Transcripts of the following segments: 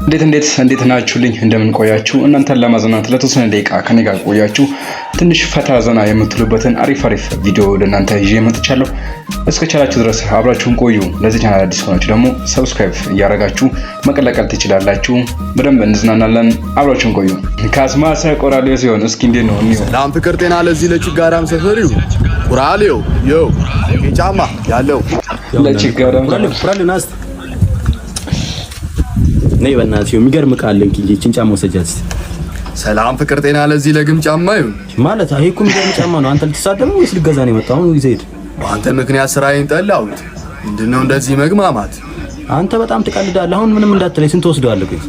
እንዴት ናችሁልኝ? እንደምን ቆያችሁ? እናንተን ለማዝናናት ለተወሰነ ደቂቃ ከኔ ጋር ቆያችሁ ትንሽ ፈታ ዘና የምትሉበትን አሪፍ ቪዲዮ ለእናንተ ይዤ መጥቻለሁ። እስከ ቻላችሁ ድረስ አብራችሁን ቆዩ። ለዚህ ቻናል አዲስ ሆናችሁ ደግሞ ሰብስክራይብ እያደረጋችሁ መቀላቀል ትችላላችሁ። በደንብ እንዝናናለን። አብራችሁን ቆዩ። ካስማሰ ቆራሌው ሲሆን እስኪ እንዴት ነው? ሰላም ፍቅር ጤና ለዚህ ለችጋራም ሰፈሪው ቆራሌው ጫማ ያለው ለችጋራም ቆራሌው ነይ በእናትህ የሚገርም ቃል ለኪጂችን ጫማ ወሰጃት። ሰላም ፍቅር ጤና ለዚህ ለግም ጫማ ይሁን ማለት ይሄ እኮ የሚገርም ጫማ ነው። አንተ ልትሳደም ወይስ ልገዛ ነው የመጣው? ይዘይድ አንተ ምክንያት ስራዬን ጠላሁት። ምንድነው እንደዚህ መግማማት? አንተ በጣም ትቀልዳለህ። አሁን ምንም እንዳትለኝ ስንት ወስደዋለህ? ቆይ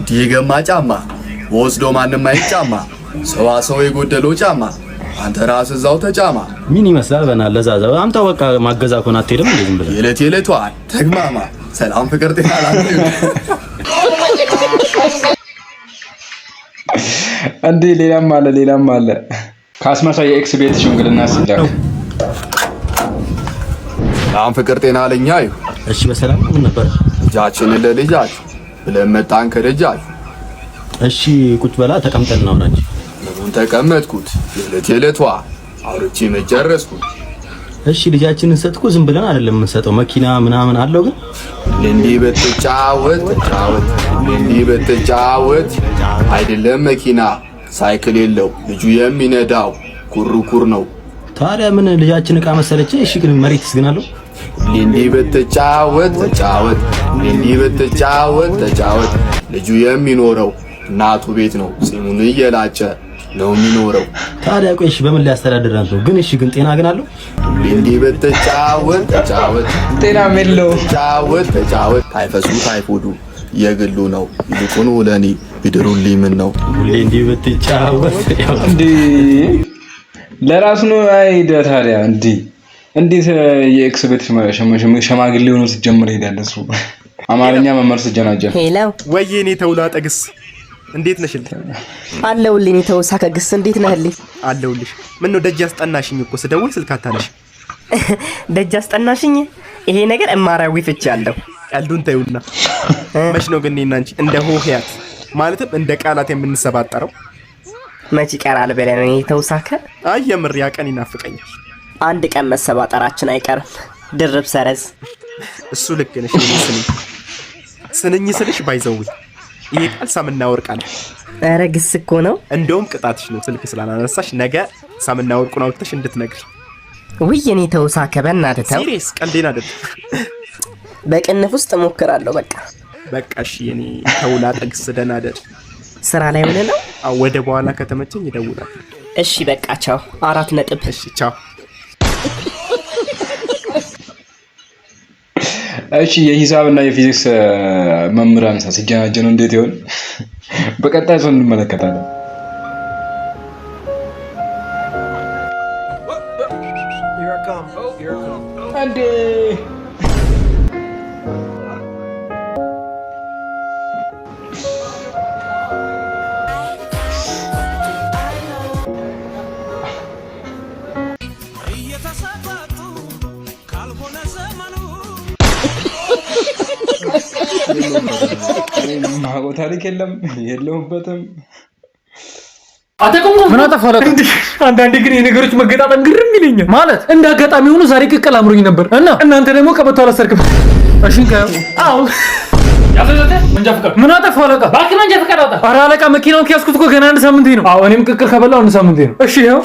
ዲገማ ጫማ ወስዶ ማንንም አይጫማ ሰው የጎደለው ጫማ አንተ ራስህ እዛው ተጫማ። ምን ይመስላል በእናትህ ለዛዛ አንተ በቃ ማገዛ ኮን አትሄድም እንዴ? ዝም ብለህ የዕለቷ ተግማማ። ሰላም ፍቅር ጤና ላንተ እንዴ ሌላም አለ። ካስማሳ የኤክስ ቤት ሽምግልና ሲላክ ሰላም ፍቅር ጤና ለኛ ይሁን። እሺ በሰላም ምን ነበር? ልጃችንን ለልጃችሁ ብለን መጣን ከደጃችሁ። እሺ ቁጭ በላ ተቀምጠን ነው እንጂ ለምን ተቀመጥኩት? የዕለቷ አውርቼ መጨረስኩት። እሺ ልጃችንን ሰጥኩ ዝም ብለን አይደለም የምንሰጠው፣ መኪና ምናምን አለው። ግን እንዲህ በተጫወት አይደለም መኪና ሳይክል የለው ልጁ የሚነዳው ኩርኩር ነው። ታዲያ ምን ልጃችን ዕቃ መሰለች? እሺ ግን መሬትስ ግን አለው። እንዲህ በተጫወት ልጁ የሚኖረው እናቱ ቤት ነው። ጺሙን እየላጨ ነው የሚኖረው። ታዲያ ቆይ እሺ በምን ሊያስተዳድራን ነው? ግን እሺ ግን ጤና ግን አለው። እንዲህ በተጫወት ጤና የለው። ተጫወት ታይፈሱ ታይፎዱ የግሉ ነው። ይልቁኑ ለኔ ቢድሩልኝ ምን ነው ሁሌ እንዲህ በተጫወት እንዴ ለራሱ ነው አይደ። ታዲያ እንዴት የኤክስ ቤት ሸማግሌ ሆኖ ሲጀምር ሄዳል እሱ አማርኛ መማር ሲጀናጀን። ሄሎ ወይኔ ተውላጠግስ እንዴት ነሽልኝ? አለውልኝ። ተውሳከግስ እንዴት ነህልኝ? አለውልሽ። ምን ነው ደጅ አስጠናሽኝ እኮ ስደውል ስልክ አታነሽ። ደጅ አስጠናሽኝ? ይሄ ነገር እማራዊ ፍቺ አለው። ቀልዱን ተይውና መች ነው ግን እኔና አንቺ እንደ ሆሄያት ማለትም እንደ ቃላት የምንሰባጠረው? መች ይቀራል ብለህ ነው ተውሳከ? አይ የምር ያ ቀን ይናፍቀኛል። አንድ ቀን መሰባጠራችን አይቀርም። ድርብ ሰረዝ። እሱ ልክ ነሽ። ስንኝ ስልሽ ባይዘው ይሄ ቃል ሳምና ወርቃል። ኧረ ግስ እኮ ነው። እንደውም ቅጣትሽ ነው ስልክ ስላላነሳሽ ነገ ሳምና ወርቁን አውጥተሽ እንድትነግሪ። ውይ እኔ ተውሳከ በእናትህ ተው። ሲሪየስ ቀልዴን አይደል። በቅንፍ ውስጥ እሞክራለሁ። በቃ እሺ የኔ ተውላጠግስ ደህና አይደል? ስራ ላይ ሆነ ነው። አዎ ወደ በኋላ ከተመቸኝ ይደውላል። እሺ በቃ ቻው። 4 ነጥብ። እሺ ቻው። እሺ የሂሳብና የፊዚክስ መምህራን ሲጀናጀኑ እንዴት ይሆን? በቀጣይ ሰው እንመለከታለን። አንዴ ማቆ ታሪክ የለውበትም። አተቆም ምን አጠፋለ? አንዳንዴ ግን የነገሮች መገጣጠም ግርም ይለኛል። ማለት እንደ አጋጣሚ ሆኖ ዛሬ ቅቅል አምሮኝ ነበር እና እናንተ ደግሞ ቀበቶ አላሰርክም። እሺ አው ያፈዘተ መንጃ ፍቃድ ምን አጠፋለ? ባክ መንጃ ፍቃድ አውጣ። ኧረ አለቃ መኪናውን ከያዝኩት እኮ ገና 1 ሳምንቴ ነው። አዎ እኔም ቅቅል ከበላው 1 ሳምንቴ ነው። እሺ ይሄው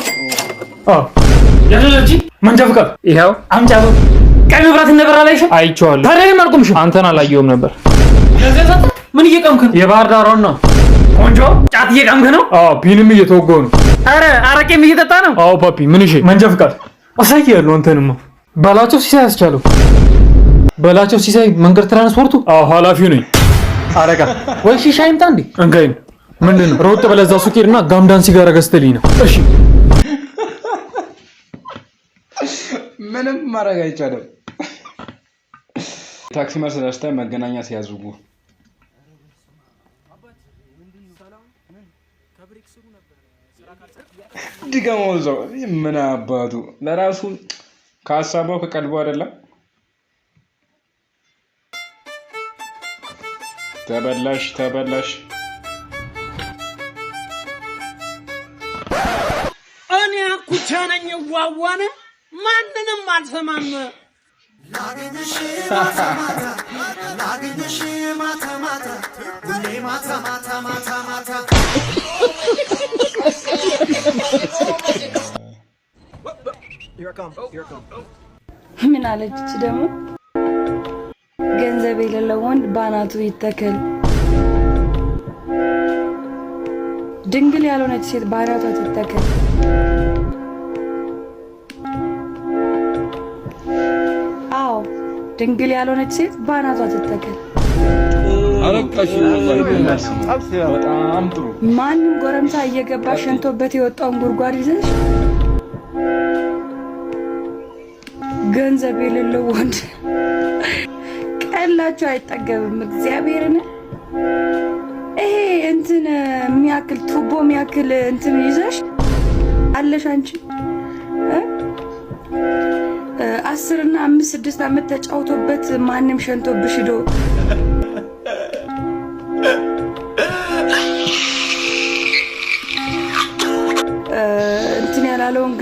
ያፈዘተ መንጃ ፍቃድ ይሄው አምጫው ቀይ መብራት እንደበራ ላይሽ አይቼዋለሁ። ታዲያ ለምን አልቆምሽም? አንተን አላየሁም ነበር። ምን እየቀምክ ነው? የባህር ዳሯን ነው። ቆንጆ ጫት እየቀምክ ነው? አዎ ቢንም እየተወጋሁ ነው። ኧረ አረቄም እየጠጣ ነው? አዎ ፓፒ። ምን እሺ መንጃ ፍቃድ አሳያለሁ። አንተንማ በላቸው ሲሳይ አስቻለው። በላቸው ሲሳይ መንገድ ትራንስፖርቱ? አዎ ኃላፊው ነኝ። አረጋ ወይ ሺሻ ይምጣ እንዴ? እንጋይ ምንድን ነው? ሮጥ በለዛ ሱቅ ሄድና ጋምዳን ሲጋራ ገዝተልኝ ነው። እሺ ምንም ማድረግ አይቻልም። ታክሲ መስለስተ መገናኛ ሲያዙጉ ድጋማው ዘው ምን አባቱ ለራሱ ከሐሳቡ ከቀልቡ አይደለም። ተበላሽ። እኔ አኩቻ ነኝ ዋዋነ ማንንም አልሰማም። ላገኝሽ ማታ ሁሌ ማታ ምን አለች ደግሞ? ገንዘብ የሌለው ወንድ ባናቱ ይተከል። ድንግል ያልሆነች ሴት ባናቷ ትተከል። አዎ ድንግል ያልሆነች ሴት ባናቷ ትተከል። በጣም ጥሩ። ማንም ጎረምሳ እየገባ ሸንቶበት የወጣውን ጉድጓድ ይዘሽ ገንዘብ የሌለው ወንድ ቀላችሁ አይጠገብም። እግዚአብሔርን ይሄ እንትን የሚያክል ቱቦ የሚያክል እንትን ይዘሽ አለሽ አንቺ 10 እና 5 6 ዓመት ተጫውቶበት ማንም ሸንቶብሽ ሄዶ እንትን ያላለውን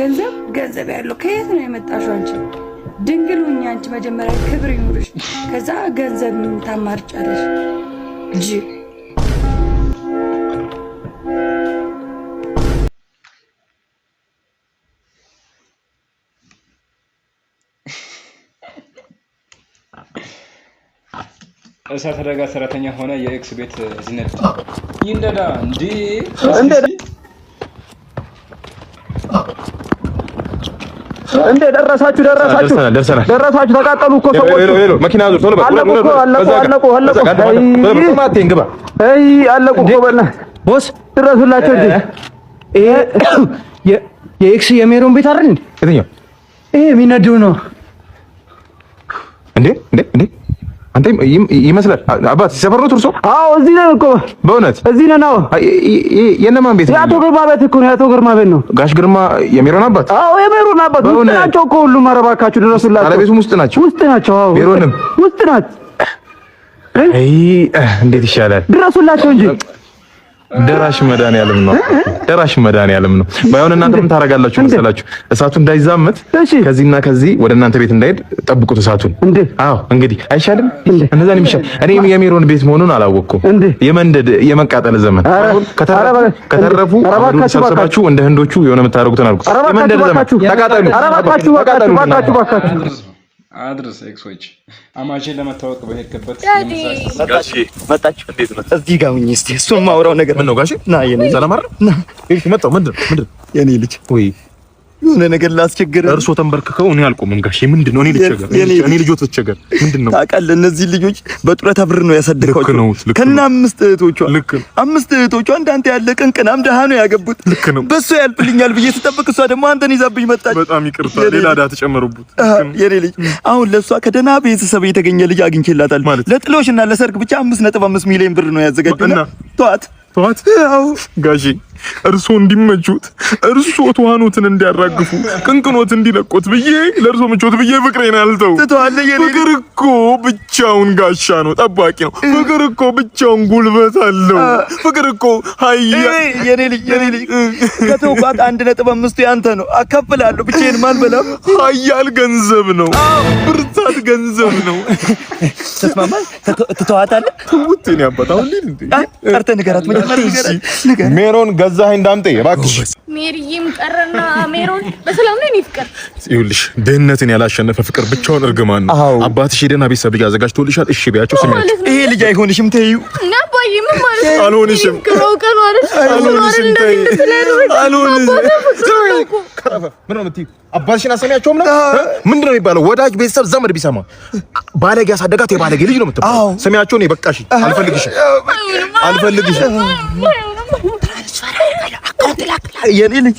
ገንዘብ ያለው ከየት ነው የመጣሽው አንቺ? ድንግል ሁኚ አንቺ መጀመሪያ ክብር ይኑርሽ፣ ከዛ ገንዘብ ታማርጫለሽ እንጂ። እሳት አደጋ ሰራተኛ ሆነ የኤክስ ቤት ዝነት ይንደዳ እንዴ እንዴ ደረሳችሁ ተቃጠሉ እኮ ሰዎች መኪና ዙር ቶሎ አለቁ እኮ ቦስ ድረሱላቸው እንጂ ይሄ የኤክስ የሜሮን ቤት አይደል እንዴ? የትኛው ይሄ የሚነደው ነው እንዴ? አንተ ይመስላል አባት ሲሰፈር ነው ትርሶ? አዎ እዚህ ነን እኮ በእውነት እዚህ ነን። አዎ የነማን ቤት ነው? የአቶ ግርማ ቤት እኮ ነው። የአቶ ግርማ ቤት ነው። ጋሽ ግርማ የሜሮን አባት? አዎ የሜሮን አባት ውስጥ ናቸው እኮ ሁሉም። ኧረ እባካችሁ ድረሱላቸው። ባለቤቱም ውስጥ ናቸው? ውስጥ ናቸው። አዎ ሜሮንም ውስጥ ናት። እንዴት ይሻላል? ድረሱላቸው እንጂ ደራሽ መድኃኒዓለም ነው። ባይሆን እናንተ ምን ታረጋላችሁ መሰላችሁ? እሳቱ እንዳይዛመት ከዚህና ከዚህ ወደ እናንተ ቤት እንዳይሄድ ጠብቁት እሳቱን። አዎ እንግዲህ አይሻልም? እነዛን የሚሻል እኔ የሜሮን ቤት መሆኑን አላወቅኩም። የመንደድ የመቃጠል ዘመን ከተረፉ ሰብስባችሁ እንደ ህንዶቹ የሆነ የምታደርጉትን አድርጉት። የመንደድ ዘመን ተቃጠሉ። አድርስ ኤክሶች አማቼን ለመታወቅ በሄድክበት ጋሼ መጣች። እንዴት ነው? እዚህ ጋር ሁኚ እስቲ እሱን ማውራው ነገር ምን ነው ጋሼ? ና የኔ ሰላም አይደል? ና እሺ መጣሁ። ምንድን የኔ ልጅ ወይ የሆነ ነገር ላስቸግር። እርሶ ተንበርክከው እኔ አልቆምም ጋሼ። ምንድን ነው? እኔ ልጆት ተቸገር። ምንድን ነው? ታውቃለህ እነዚህ ልጆች በጡረታ ብር ነው ያሳደግኳቸው ከና 5 እህቶቿ። 5 እህቶቿ እንዳንተ ያለ ቅንቅናም ደሃ ነው ያገቡት። በሱ ያልፍልኛል ብዬ ስጠብቅ እሷ ደግሞ አንተን ይዛብኝ መጣች። በጣም ይቅርታ ሌላ ዕዳ ተጨመሩበት። የኔ ልጅ አሁን ለሷ ከደህና ቤተሰብ የተገኘ ልጅ አግኝቼላታል። ለጥሎሽና ለሰርግ ብቻ 5.5 ሚሊዮን ብር ነው ያዘጋጁና ተዋት አዎ ጋሼ እርሶ እንዲመቹት እርሶ ተዋኖትን እንዲያራግፉ ቅንቅኖት እንዲለቁት ብዬ ለእርሶ ምቾት ብዬ ፍቅሬን አልተው። ፍቅር እኮ ብቻውን ጋሻ ነው፣ ጠባቂ ነው። ፍቅር እኮ ብቻውን ጉልበት አለው። ፍቅር እኮ ሀያ የኔ ልጅ ከተውኳት 1.5 ያንተ ነው። አካፍላለሁ ብቻዬን ማልበላም። ሀያል ገንዘብ ነው፣ ብርታት ገንዘብ ነው። ተስማማ ትተዋታለህ? ውጤን ያባታው እንዴ ጠርተህ ንገራት መጀመሪያ ንገራት። ሜሮን ገዛኸኝ ዳምጤ እባክሽ። ሜሪዬም ቀረና ሜሮን በሰላም ነው። እኔ ፍቅር ይኸውልሽ ድህነትን ያላሸነፈ ፍቅር ብቻውን እርግማን ነው። አባትሽ ሄደና ቤተሰብ ልጅ አዘጋጅቶልሻል። እሺ ቢያቸው ስሚ፣ ይሄ ልጅ አይሆንሽም ተይው። እና አባዬ ምን ማለት ነው? አልሆንሽም ከሮቀኑ አልሆንሽም ምን ነው የምትይው? አባትሽን አሰሚያቸውም ነው ምንድነው የሚባለው? ወዳጅ ቤተሰብ ዘመድ ቢሰማ ባለጌ ያሳደጋት የባለጌ ልጅ ነው የምትባለው። ስሚያቸው ነው። በቃሽ፣ አልፈልግሽም የኔ ልጅ